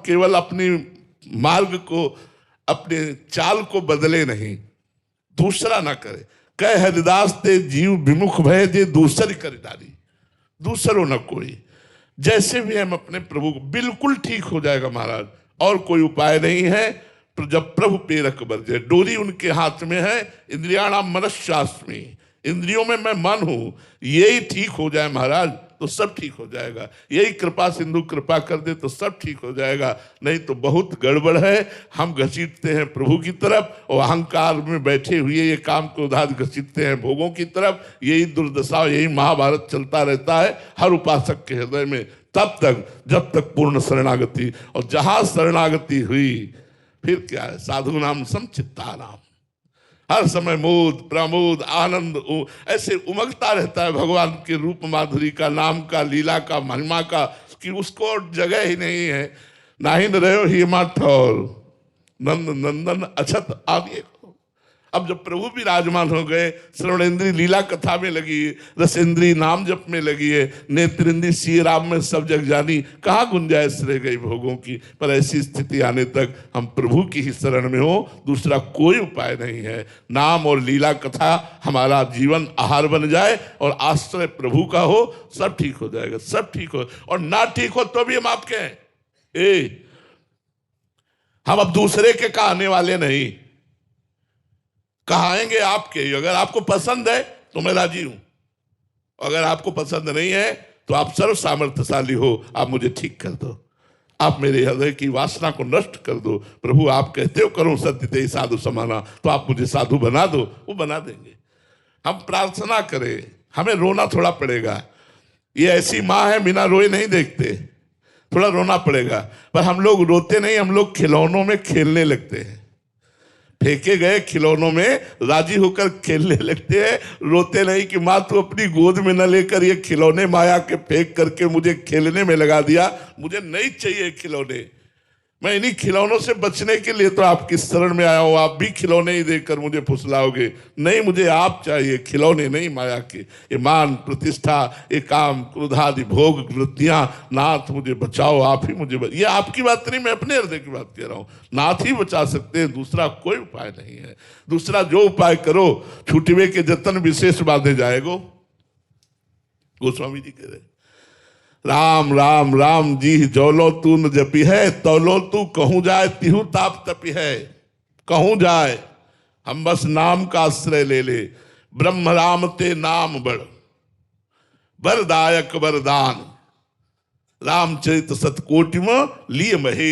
केवल अपनी मार्ग को, अपने चाल को बदले नहीं, दूसरा ना करे। कह हरिदास ते जीव विमुख भय जे दूसरी करिदारी, दूसरों न कोई। जैसे भी हम अपने प्रभु को, बिल्कुल ठीक हो जाएगा महाराज, और कोई उपाय नहीं है। जब प्रभु पेरक बरजे, डोरी उनके हाथ में है। इंद्रियाणाम मनश्चास्मि, इंद्रियों में मैं मन हूं, यही ठीक हो जाए महाराज तो सब ठीक हो जाएगा। यही कृपा सिंधु कृपा कर दे तो सब ठीक हो जाएगा, नहीं तो बहुत गड़बड़ है। हम घसीटते हैं प्रभु की तरफ और अहंकार में बैठे हुए ये काम को उधार घसीटते हैं भोगों की तरफ। यही दुर्दशा, यही महाभारत चलता रहता है हर उपासक के हृदय में, तब तक जब तक पूर्ण शरणागति। और जहां शरणागति हुई फिर क्या है, साधु नाम समचित्ता नाम, हर समय मोद प्रमोद आनंद ऐसे उमगता रहता है भगवान के रूप माधुरी का, नाम का, लीला का, महिमा का, कि उसको जगह ही नहीं है। नाहिन रहो ही माठौर नंद नंदन अछत आदि। अब जब प्रभु भी विराजमान हो गए, श्रवणेन्द्री लीला कथा में लगी, रसेंद्री नाम जप में लगी है, नेत्रेंद्री श्री राम में सब जग जानी, कहाँ गुंजाइश रह गई भोगों की। पर ऐसी स्थिति आने तक हम प्रभु की ही शरण में हो, दूसरा कोई उपाय नहीं है। नाम और लीला कथा हमारा जीवन आहार बन जाए और आश्रय प्रभु का हो, सब ठीक हो जाएगा, सब ठीक हो। और ना ठीक हो तो भी हम आपके हैं। हम अब दूसरे के कहने वाले नहीं, कहाएंगे आपके। अगर आपको पसंद है तो मैं राजी हूं, अगर आपको पसंद नहीं है तो आप सर्व सामर्थ्यशाली हो, आप मुझे ठीक कर दो, आप मेरे हृदय की वासना को नष्ट कर दो। प्रभु आप कहते हो करो सत्य ते साधु समाना, तो आप मुझे साधु बना दो, वो बना देंगे। हम प्रार्थना करें, हमें रोना थोड़ा पड़ेगा। ये ऐसी माँ है बिना रोए नहीं देखते, थोड़ा रोना पड़ेगा। पर हम लोग रोते नहीं, हम लोग खिलौनों में खेलने लगते हैं, फेंके गए खिलौनों में राजी होकर खेलने लगते हैं। रोते नहीं कि माँ तू अपनी गोद में न लेकर ये खिलौने माया के फेंक करके मुझे खेलने में लगा दिया, मुझे नहीं चाहिए खिलौने। मैं इन्हीं खिलौनों से बचने के लिए तो आपकी शरण में आया हूं। आप भी खिलौने ही देकर मुझे फुसलाओगे, नहीं, मुझे आप चाहिए, खिलौने नहीं माया के। ये मान प्रतिष्ठा, ये काम क्रोधादि भोग वृत्तियां, नाथ मुझे बचाओ, आप ही मुझे ये आपकी बात नहीं, मैं अपने हृदय की बात कह रहा हूं। नाथ ही बचा सकते हैं, दूसरा कोई उपाय नहीं है। दूसरा जो उपाय करो छूटवे के जतन विशेष बांधे जाएगो, गोस्वामी जी कह रहे। राम राम राम जी जौलो तू न जपी है, तौलो तू कहूं जाए तिहु ताप तपी है। कहूं जाए हम बस नाम का आश्रय ले ले, ब्रह्म राम ते नाम बड़ वरदायक वरदान, रामचरित सतकोटि में लिए महे।